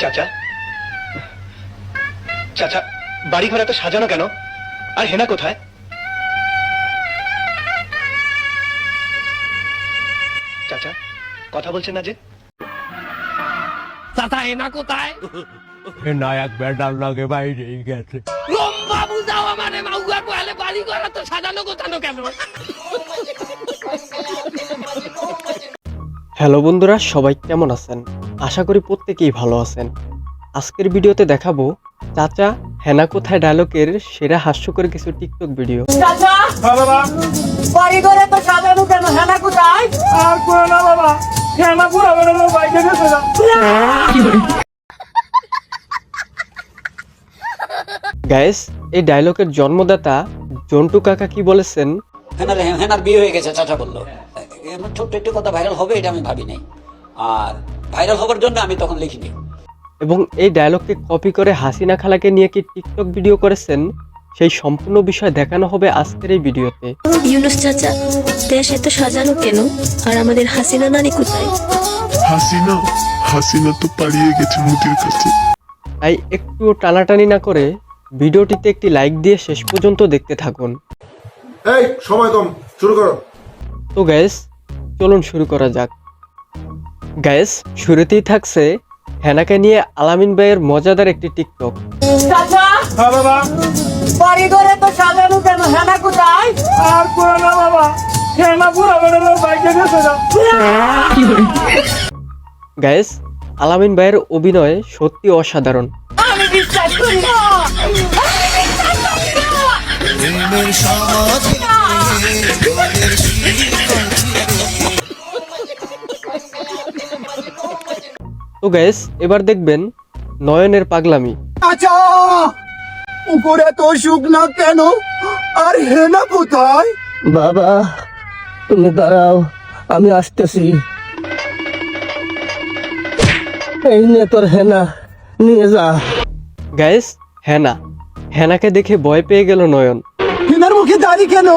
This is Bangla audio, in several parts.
চাচা, চাচা, বাড়ি ঘর এত সাজানো কেন? আর হেনা কোথায়? চাচা, কথা বলছেন না যে? চাচা হেনা কোথায়? হেনা এক বেডার লাগে বাইরেই গেছে। লম্বা বুঝাও আমারে মাউয়া কোয়ালে বাড়ি ঘর তো সাজানো গোছানো কেন? হ্যালো বন্ধুরা, সবাই কেমন আছেন? আশা করি প্রত্যেকেই ভালো আছেন। আজকের ভিডিওতে দেখাবো চাচা হেনা কোথায় ডায়লগের সেরা হাস্যকর কিছু টিকটক ভিডিও। চাচা, বাড়ি ঘরে তো সাজানো কেন? হেনা কোথায়? আর কোনো না বাবা, হেনা পুরো বেরোনো বাইকে গেছে না। গাইস, এই ডায়লগের জন্মদাতা জন্টু কাকা কি বলেছেন? হেনার বিয়ে হয়ে গেছে চাচা বললো। এমন ছোট্ট একটু কথা ভাইরাল হবে এটা আমি ভাবিনি, আর ভাইরাল হবার জন্য আমি তখন লিখিনি। এবং এই ডায়লগকে কপি করে হাসিনা খালাকে নিয়ে কি টিকটক ভিডিও করেছেন, সেই সম্পূর্ণ বিষয় দেখানো হবে আজকের এই ভিডিওতে। ইউনুস চাচা, দেশ এত সাজানো কেন? আর আমাদের হাসিনা নানি কোথায়? হাসিনা তো পালিয়ে গেছে মোদির কাছে। তাই একটু টানাটানি না করে ভিডিওটিতে একটি লাইক দিয়ে শেষ পর্যন্ত দেখতে থাকুন। এই সময় কম, শুরু করো। তো গ্যাস, চলুন শুরু করা যাক। গ্যাস, শুরুতেই থাকছে হেনাকে নিয়ে আলামিন ভাইয়ের মজাদার একটি টিকটক। চাচা, বাবা, বাড়ি ঘরে তো সাজানো কেন? হেনা কোথায়? আর কোনো না বাবা, হেনা পুরো বেরোনো বাইকে গেছে না। গ্যাস, আলামিন ভাইয়ের অভিনয় সত্যি অসাধারণ। আমি বিশ্বাস করি না। তো গ্যাস, এবার দেখবেন নয়নের পাগলামি। আচ্ছা, উপরে তো শুকনা কেন? আর হেনা কোথায়? বাবা, তুমি দাঁড়াও, আমি আসতেছি। এই নে তোর হেনা, নিয়ে যা। গ্যাস, হেনাকে দেখে ভয় পেয়ে গেল নয়ন। হেনার মুখে দাড়ি কেন?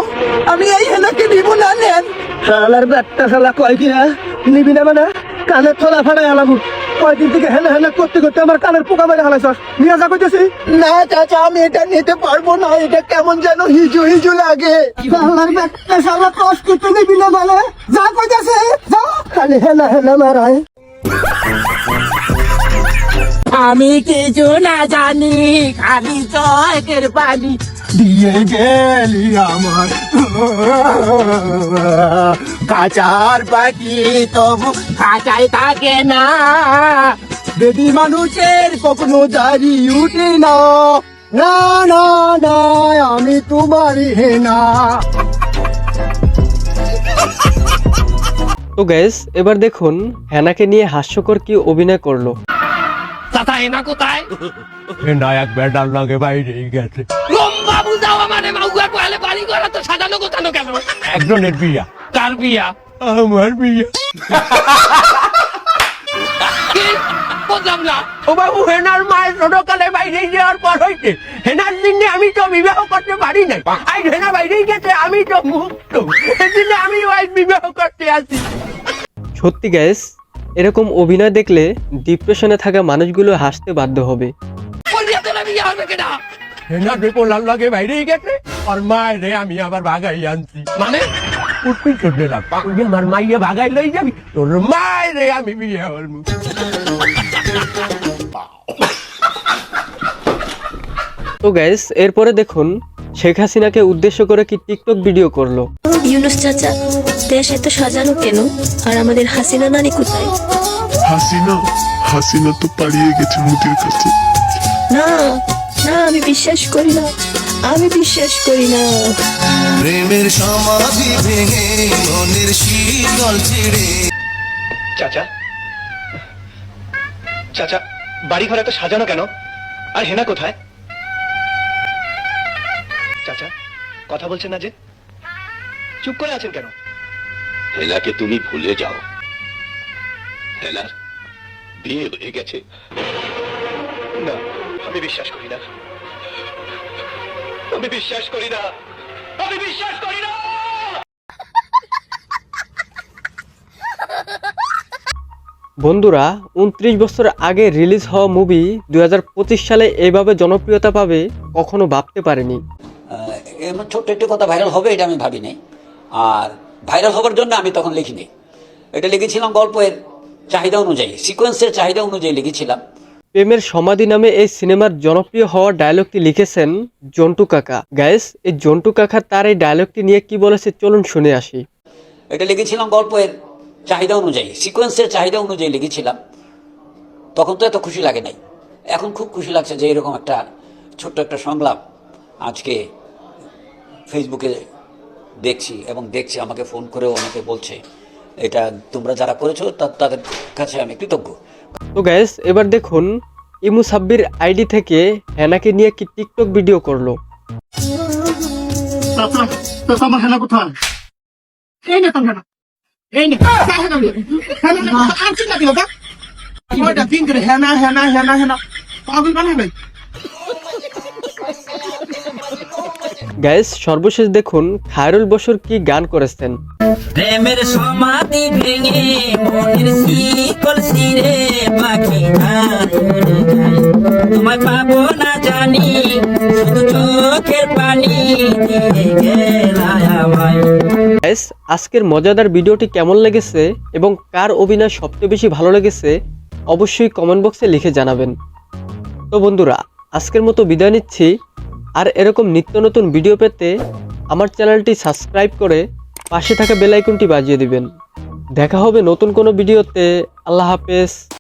আমি এই হেনাকে নিব না। নেন। শালার ব্যাটটা শালা কয় কিনা নিবি না মানে কানের থলা ফাড়াই হালাবো। কয়দিন থেকে হেনা হেনা করতে করতে আমার কানের পোকা মেরে হালাইছস। নিয়ে যা কইতেছি। না চাচা, আমি এটা নিতে পারবো না। এটা কেমন যেন হিজু হিজু লাগে। শালার ব্যাটটা শালা কষ্ট করতে নিবি না মানে যা কইতেছে যা। খালি হেনা হেনা মারায়। আমি কিছু না জানি, খালি চয়ের পানি দিয়ে গেলি আমার কাচার পাখি, তবু খাঁচায় থাকে না। বেদি মানুষের কখনো দাড়ি উঠে না। না না না, আমি তোমারই হেনা। তো গ্যাস, এবার দেখুন হেনাকে নিয়ে হাস্যকর কি অভিনয় করলো। চাচা হেনা কোথায়? হেনা এক বেডার লাগে বাইরেই গেছে। লম্বা বুঝাও আমারে মাউয়া কোয়ালে বাড়ি ঘর তো সাজানো গোছানো কেন? একজনের বিয়া। কার বিয়া? আমার বিয়া। কি? বুঝলাম না। ও বাবু, হেনার মায়ের ছোটকালে বাইরে যাওয়ার পর হইতে হেনার দিনে আমি তো বিবাহ করতে পারি নাই। আজ হেনা বাইরেই গেছে, আমি তো মুক্ত। এদিনে আমি আজ বিবাহ করতে আসি। সত্যি গ্যাস, এরকম অভিনয় দেখলে ডিপ্রেশনে থাকা মানুষগুলো হাসতে বাধ্য হবে। বলিয়া তোরা বিয়া হবে কেনা? হেনা বেপোলার লাগে বাইরেই গেছে, আর মায়ের রে আমি আবার ভাগাই আনছি। মানে উঠবি চোদ্দে লাখ আমার মাইয়ে ভাগাই লই যাবি, তোর মায়ের রে আমি বিয়ে হলমু। তো গ্যাস, এরপরে দেখুন শেখ হাসিনাকে উদ্দেশ্য করে কি টিকটক ভিডিও করলো। ইউনুস চাচা, দেশ এত সাজানো কেন? আর আমাদের হাসিনা নানি কোথায়? হাসিনা তো পালিয়ে গেছে মোদির কাছে। না না, আমি বিশ্বাস করি না, আমি বিশ্বাস করি না। প্রেমের সমাধি ভেঙে মনের শীতল ছেড়ে। চাচা, চাচা, বাড়ি ঘর এত সাজানো কেন? আর হেনা কোথায়? চাচা, কথা বলছেন না যে? চুপ করে আছেন কেন? হেনাকে তুমি ভুলে যাও। হেনার বিয়ে হয়ে গেছে। না, আমি বিশ্বাস করি না। আমি বিশ্বাস করি না। আমি বিশ্বাস করি না। বন্ধুরা 29 বছর আগে রিলিজ হওয়া মুভি 2025 সালে এইভাবে জনপ্রিয়তা পাবে কখনো ভাবতে পারেনি। এমন ছোট্ট একটু কথা ভাইরাল হবে এটা আমি ভাবি নাই। আর ভাইরাল হবার জন্য আমি তখন লিখিনি, এটা লিখেছিলাম গল্পের চাহিদা অনুযায়ী, সিকোয়েন্সের চাহিদা অনুযায়ী লিখেছিলাম। প্রেমের সমাধি নামে এই সিনেমার জনপ্রিয় হওয়া ডায়লগটি লিখেছেন জন্টু কাকা। গাইস, এই জন্টু কাকা তার এই ডায়লগটি নিয়ে কি বলেছে চলুন শুনে আসি। এটা লিখেছিলাম গল্পের চাহিদা অনুযায়ী, সিকোয়েন্সের চাহিদা অনুযায়ী লিখেছিলাম। তখন তো এত খুশি লাগে নাই, এখন খুব খুশি লাগছে যে এরকম একটা ছোট্ট একটা সংলাপ আজকে ফেসবুকে দেখছি, এবং দেখছি আমাকে ফোন করেও অনেকে বলছে এটা তোমরা যারা করেছো তাদের কাছে আমি কৃতজ্ঞ। তো গাইস, এবার দেখুন ইমু সাব্বির আইডি থেকে হেনাকে নিয়ে কি টিকটক ভিডিও করলো। আমার হেনা কোথায়? এই নে তোর হেনা, এই নে হেনা হেনা হেনা হেনা পাগল বানাবে। গাইস, সর্বশেষ দেখুন খায়রুল বশর কি গান করেছেন। প্রেমের সমাধি ভেঙে মনের শিকল ছিঁড়ে পাখি তোমায় পাবো না জানি, শুধু চোখের পানি দিয়ে গেলায় আমায়। গাইস, আজকের মজাদার ভিডিওটি কেমন লেগেছে এবং কার অভিনয় সবচেয়ে বেশি ভালো লেগেছে অবশ্যই কমেন্ট বক্সে লিখে জানাবেন। তো বন্ধুরা, আজকের মতো বিদায় নিচ্ছি। আর এরকম নিত্য নতুন ভিডিও পেতে আমার চ্যানেলটি সাবস্ক্রাইব করে পাশে থাকা বেল আইকনটি বাজিয়ে দিবেন। দেখা হবে নতুন কোনো ভিডিওতে। আল্লাহ হাফেজ।